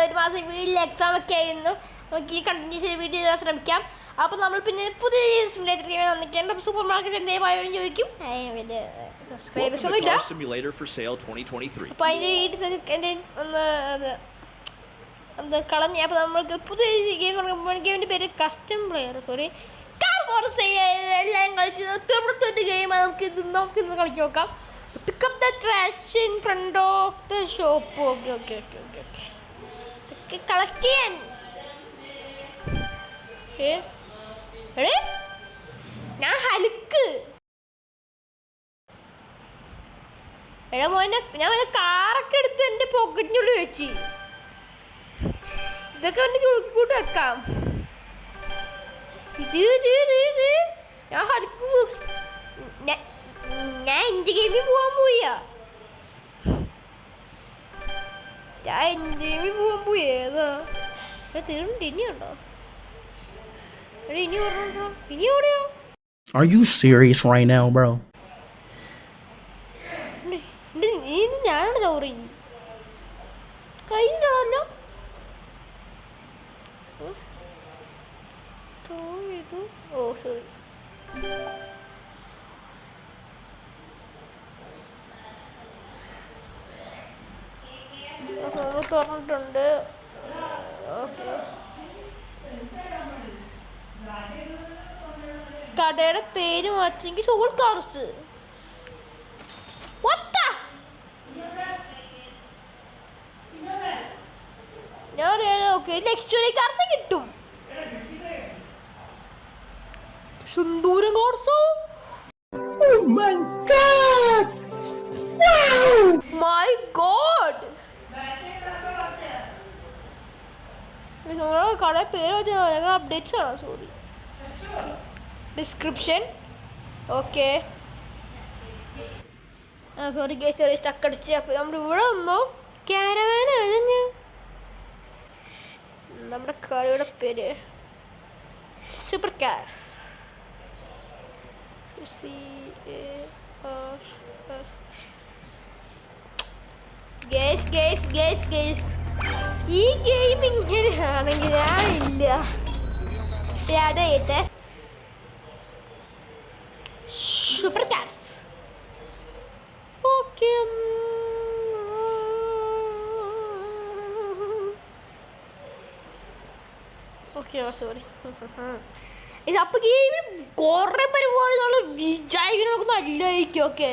ഒരു മാസം വീട്ടിൽ എക്സാം ഒക്കെ ആയിരുന്നു. നമുക്ക് ഈ കണ്ടിന്യൂസ് വീഡിയോ ചെയ്താൽ ശ്രമിക്കാം. അപ്പോൾ നമ്മൾ പിന്നെ പുതിയ സിമുലേറ്റർ ഗെയിം വന്നിട്ടുണ്ട്. സൂപ്പർ മാർക്കറ്റ് എന്തെങ്കിലും ചോദിക്കും. സബ്സ്ക്രൈബേഴ്സ് ഒന്നും ഇല്ല. അപ്പോൾ അതിൻ്റെ എൻ്റെ ഒന്ന് കളഞ്ഞ. അപ്പോൾ നമ്മൾക്ക് പുതിയ ഗെയിമിൻ്റെ പേര് കസ്റ്റം പ്ലെയർ കാർ ഫോർസ് എല്ലാം കളിച്ച് തീർച്ചയായിട്ടും ഗെയിമാണ്. നമുക്കിന്ന് കളിച്ച് നോക്കാം. Pick up the trash in front of the shop. Okay collect ചെയ്യാൻ ഞാൻ ഹലുക്ക് മോനെ. ഞാൻ കാറൊക്കെ എടുത്ത് എൻ്റെ പോക്കറ്റിനുള്ളിൽ വെച്ച് ഇതൊക്കെ എൻ്റെ ചുളുക്കൂട്ട് വെക്കാം. ഞാൻ ഹലുക്ക് ഞാൻ എൻ്റെ ഗെയിമിൽ പോവാൻ പോയാ. ഏതാ തീർന്നിട്ട് ഇനിയുണ്ടോ? Are you serious right now, bro? ഞാനാണ് ചോറി കഴിഞ്ഞല്ലോ. ഓ സോറി. തുറന്നിട്ടുണ്ട്. ഓക്കെ കടയുടെ പേര് മാറ്റിയെങ്കിൽ സോൾ കാർസ്. ഞാൻ ഓക്കെ ലക്ഷറി കാർസ് കിട്ടും. സുന്ദൂരം കാർസോ? My god. നിങ്ങളുടെ കടയുടെ പേര് ഞങ്ങൾ അപ്ഡേറ്റ്സ് ആണ്. Sorry. Description okay. Sorry guys, ചെറിയ സ്റ്റക്ക് അടിച്ച്. അപ്പോൾ നമ്മൾ ഇവിടെ വന്നു. കാരവാനാണ് നമ്മുടെ കടയുടെ പേര്. Super cars. ഗൈസ് ഈ ഗെയിം ഇങ്ങനെയാണെങ്കിൽ ഞാനില്ല. അതായിട്ട് സൂപ്പർ കാർസ്. Okay sorry. ഇത് അപ്പോൾ ഗെയിമിൽ കുറേ പരിപാടി നമ്മൾ വിചാരിക്കുന്നതൊക്കെ നല്ലതായിരിക്കും. ഓക്കെ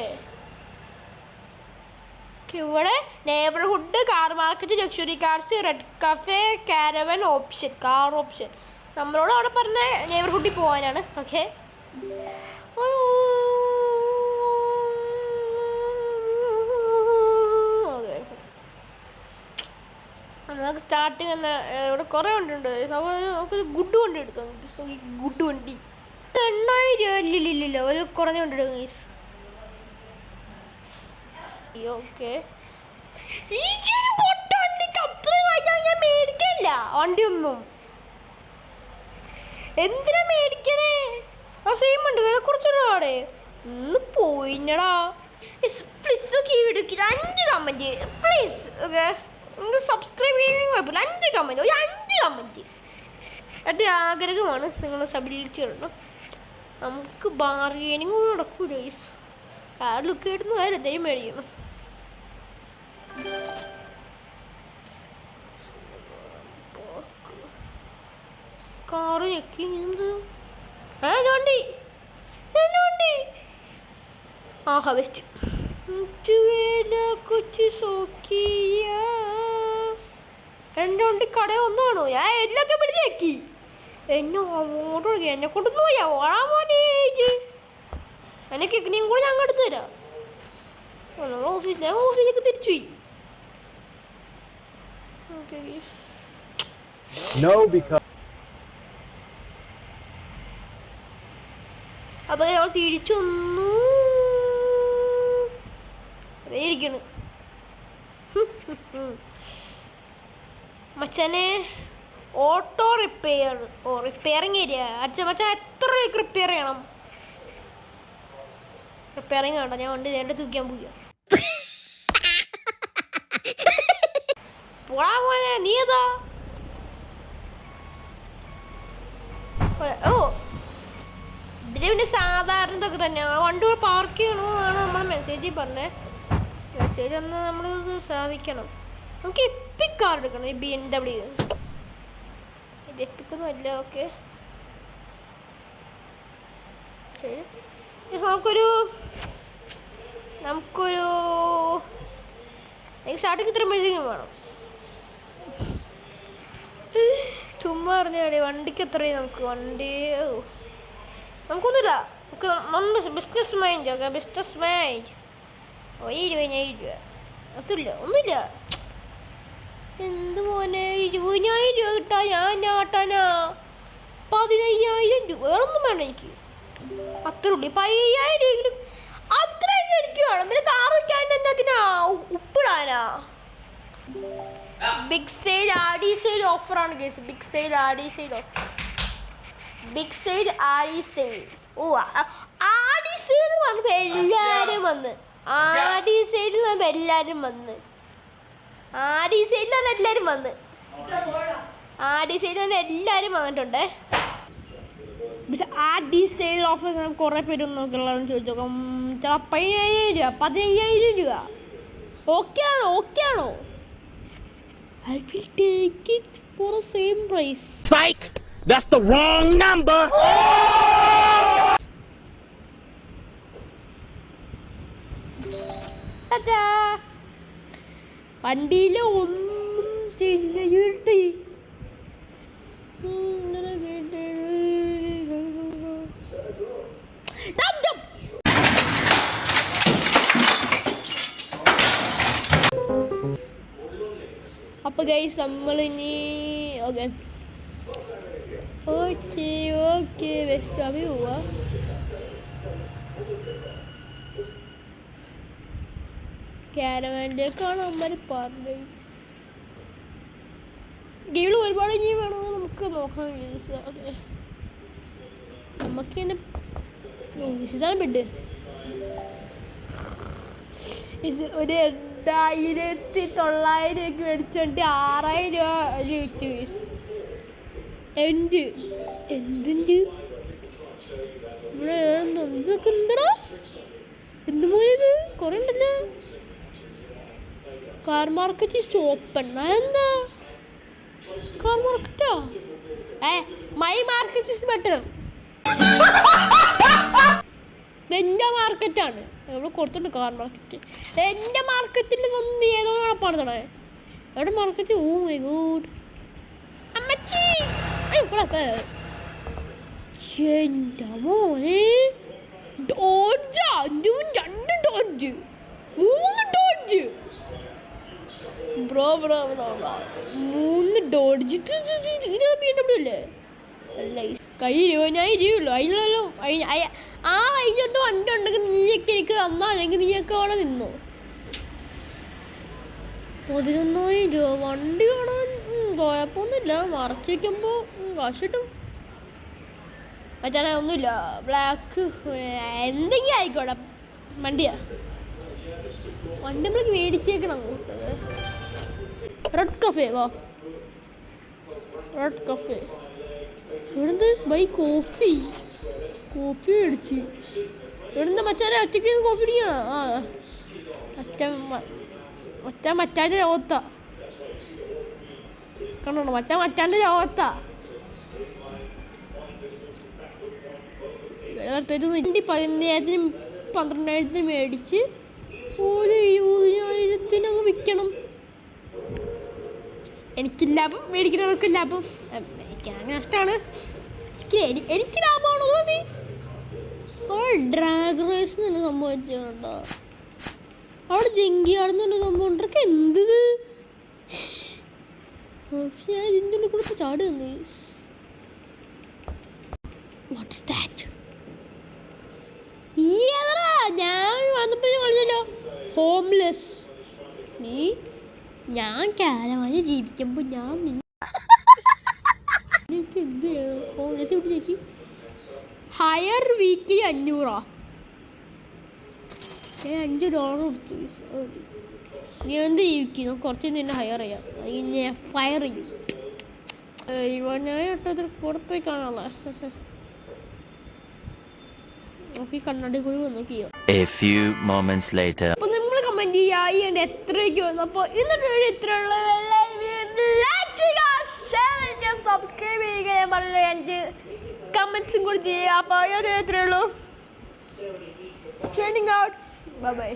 ഇവിടെ neighbourhood, car market, luxury cars, red cafe, caravan option, car option. നമ്മളോട് അവിടെ പറഞ്ഞ നെയ്ബർഹുഡിൽ പോകാനാണ്. ഓക്കെ നമുക്ക് സ്റ്റാർട്ടിങ് തന്നെ ഇവിടെ കുറേ വണ്ടി ഉണ്ട്. നമുക്ക് ഗുഡ് വണ്ടി എടുക്കാം. ഗുഡ് വണ്ടി 8,000 ഇല്ല ഒരു കുറഞ്ഞ വണ്ടി എടുക്കാം ഗൈസ്. ഓക്കെ ഞാൻ മേടിക്കില്ല വണ്ടിയൊന്നും. എന്തിനാ മേടിക്കണേ? ആ സെയിം വണ്ടി വില കുറച്ചൊരാടെ ഒന്ന് പോയിന്നടാ. പ്ലീസ് നോക്കി ഈ വീഡിയോക്ക് 5 കമൻറ്റ് പ്ലീസ്. ഓക്കെ സബ്സ്ക്രൈബ് ചെയ്യുന്ന കുഴപ്പമില്ല. 5 കമൻറ്റ്, ഒരു 5 കമൻറ്റ് എൻ്റെ ആഗ്രഹമാണ്. നിങ്ങൾ സബിലിറ്റി ഇടണം. നമുക്ക് ബാർഗെയിനിങ് നടക്കൂല ഗൈസ്. കാർ ലുക്ക് കിട്ടുന്ന കാര്യം എന്തെങ്കിലും മേടിക്കണം. കാറ് ഞെക്കി വണ്ടി. ആഹാ ബെസ്റ്റ്. എൻ്റെ വണ്ടി കട ഒന്നാണോ? ഞാൻ എല്ലൊക്കെ പിടിച്ചേക്കി. എന്നെ അങ്ങോട്ട് കൊടുക്കുക. എന്നെ കൊണ്ടൊന്നും പോയാ ഓടാൻ പോണേജ്. എന്നെ കിക്കണിയും കൂടെ ഞാൻ എടുത്തു തരാം. ഓഫീസിലേക്ക് തിരിച്ചു പോയി. അപ്പൊ ഞങ്ങൾ തിരിച്ചു വന്നു. ഇരിക്കണ് മച്ചാനെ. Auto repair repairing area. മച്ചാൻ എത്ര രൂപയ്ക്ക് റിപ്പയർ ചെയ്യണം? റിപ്പയറിങ് വേണ്ട, ഞാൻ വണ്ടി നേരിട്ട് തൂക്കാൻ പോയി. പോടാ മോനെ, നീ ഏതാ? ഓ ഇതിന് പിന്നെ സാധാരണ ഇതൊക്കെ തന്നെയാണ്. വണ്ടി പാർക്ക് ചെയ്യണമെന്നാണ് നമ്മൾ മെസ്സേജിൽ പറഞ്ഞത്. മെസ്സേജ് ഒന്ന് നമ്മളിത് സാധിക്കണം. നമുക്ക് എപ്പിക് കാർ എടുക്കണം. ഈ BMW ഇത് എപ്പിക്കൊന്നും അല്ല. ഓക്കെ ശരി, നമുക്കൊരു സ്റ്റാർട്ടിങ് ഇത്ര മെഴുകും വേണം. ചുമ്മാ അറിഞ്ഞാടി വണ്ടിക്ക് എത്രയും നമുക്ക് വണ്ടി നമുക്കൊന്നുമില്ല. നമുക്ക് business mind. Okay business mind. 20,000 രൂപ അതില്ല, ഒന്നുമില്ല. എന്ത് മോനെ 20,000 രൂപ കിട്ടാ ഞാൻ നാട്ടാനാ? 15,000 രൂപ വേറൊന്നും വേണം എനിക്ക്. അത്ര ഉള്ളി 15,000 രൂപയെങ്കിലും അത്രയും എനിക്ക് വേണം. പിന്നെ കാർ വയ്ക്കാൻ എന്നതിനാ? ഉപ്പിടാനാ? ബിഗ് സെയിൽ ആഡി സെയിൽ ഓഫറാണ് case. Big sale Audi sale offer. Big sale Audi sale. ഓ ആഡി സെയിൽ പറഞ്ഞപ്പോൾ എല്ലാവരും വന്ന്. ആഡി സെയിൽ പറഞ്ഞപ്പോൾ എല്ലാവരും വന്ന്. ആഡി സെയിൽ പറഞ്ഞാൽ എല്ലാവരും വന്ന്. ആഡി സെയിൽ പറഞ്ഞാൽ എല്ലാവരും വന്നിട്ടുണ്ടേ. പക്ഷെ ആഡി സെയിൽ ഓഫർ കുറേ പേര് നോക്കിയുള്ളതെന്ന് ചോദിച്ചു നോക്കാം. ചില 15,000 രൂപ 15,000 രൂപ ഓക്കെ ആണോ? ഓക്കെ ആണോ? I will take it for the same price. Psych! That's the wrong number! Ta-da! വണ്ടിയിൽ ഒന്നും ചെയ്യിട്ടി. അപ്പോൾ ഗൈസ് നമ്മളിനി ഓക്കെ ഓക്കെ ഓക്കെ വെസ്റ്റ് ഹാമിൽ പോവാ. ക്യാരവാനിലേക്കാണ് അമ്മ പറഞ്ഞത്. ഗെയിമിൽ ഒരുപാട് ഇനി വേണമെന്ന് നമുക്ക് നോക്കാം. അതെ നമുക്ക് തന്നെ ഇതാണ് ബെഡ്. ഇത് ഒരു 8,900 മേടിച്ചിട്ട് 6,000 രൂപ വിറ്റ്. എന്തുണ്ട് ഇവിടെ? ഇതൊക്കെ എന്തടാ? എന്ത് പോലെ ഇത് കുറേ ഉണ്ടല്ലോ. Car market open. എന്താ കാർ മാർക്കറ്റാ? My market is better. എൻ്റെ മാർക്കറ്റാണ് നമ്മൾ കൊടുത്തിട്ടുണ്ട്. കാർ മാർക്കറ്റ് എൻ്റെ മാർക്കറ്റിൽ വന്ന് ഏതോ നടപ്പാണ്. എവിടെ മാർക്കറ്റ്? ഓ മൈ ഗോഡ് അമ്മച്ചി. എൻ്റെ മോനെ ഡോഡ്ജാ. 2 ഡോഡ്ജ് 3 ഡോഡ്ജ് ബ്രോ 3 ഡോഡ്ജ്. ഇത് BMW അല്ലേ? അല്ല കയ്യിൽ 20,000 രൂപയുള്ളൂ. അതിലല്ലോ ആ അതിലൊന്നും വണ്ടി ഉണ്ടെങ്കിൽ നീയൊക്കെ എനിക്ക് തന്നാ, അല്ലെങ്കിൽ നീയൊക്കെ അവിടെ നിന്നോ. 11,000 രൂപ വണ്ടി കാണാൻ കുഴപ്പമൊന്നുമില്ല. മറച്ച് വയ്ക്കുമ്പോൾ കാശ് കിട്ടും. മച്ചാനെ ഒന്നുമില്ല. ബ്ലാക്ക് എന്തെങ്കിലും ആയിക്കോട്ടെ. വണ്ടിയാ വണ്ടി നമ്മൾ മേടിച്ചേക്കണം. റെഡ് കഫേ വാ. റെഡ് കഫേ ഇവിടുന്ന് ബൈ കോഫി മേടിച്ച്. ഇവിടുന്ന് മച്ചാനെ ഒറ്റയ്ക്ക് കോഫി അടിക്കണം. മറ്റാൻ്റെ ലോകത്താ കണ്ടോ? മറ്റാൻ്റെ ലോകത്താ. വണ്ടി 15,000 12,000 മേടിച്ച് ഒരു 20,000 അങ്ങ് വിൽക്കണം. എനിക്ക് ലാഭം, മേടിക്കുന്നവർക്ക് ലാഭം. എനിക്ക് അങ്ങനെ നഷ്ടമാണ്. എനിക്ക് ലാഭമാണോ തോന്നി. ഡ്രാഗ് റേസ് തന്നെ സംഭവിച്ചിട്ടുണ്ടോ? അവിടെ ജങ്കി ആടുന്ന സംഭവം ഉണ്ടൊക്കെ. എന്ത് ഞാൻ ഇതിൻ്റെ കൂടെ ചാടി വന്നു. What is that? നീ ഏതാ? ഞാൻ വന്നപ്പോൾ കളിച്ചല്ലോ ഹോംലെസ്. ഞാൻ കാരവാനിൽ ജീവിക്കുമ്പോൾ ഞാൻ എനിക്ക് എന്ത് ചെയ്യണം? ഹോംലെസ് ഇവിടെ ചേച്ചി ഹയർ വീക്കിലി 500. $5 കൊടുത്തു. നീ എന്ത് ജീവിക്കുന്നു? കുറച്ച് നിന്നെ ഹയർ ചെയ്യാം, ഞാൻ ഫയർ ചെയ്യും. ഞാൻ ഇട്ടതിൽ കൂടെ പോയി കാണാനുള്ള നോക്കി കണ്ണാടി കൂടി നോക്കിയോ. അപ്പൊ നിങ്ങൾ കമന്റ് ചെയ്യാ എത്രയൊക്കെ വന്നു. അപ്പൊ ഇന്നത്തെ വീഡിയോ ഇത്രയുള്ള സബ്സ്ക്രൈബ് ചെയ്യുക, ഞാൻ പറഞ്ഞ 5 കമന്റ്സും കൂടി ചെയ്യുക. അപ്പൊ എത്രയുള്ളൂ. Signing out. Bye bye.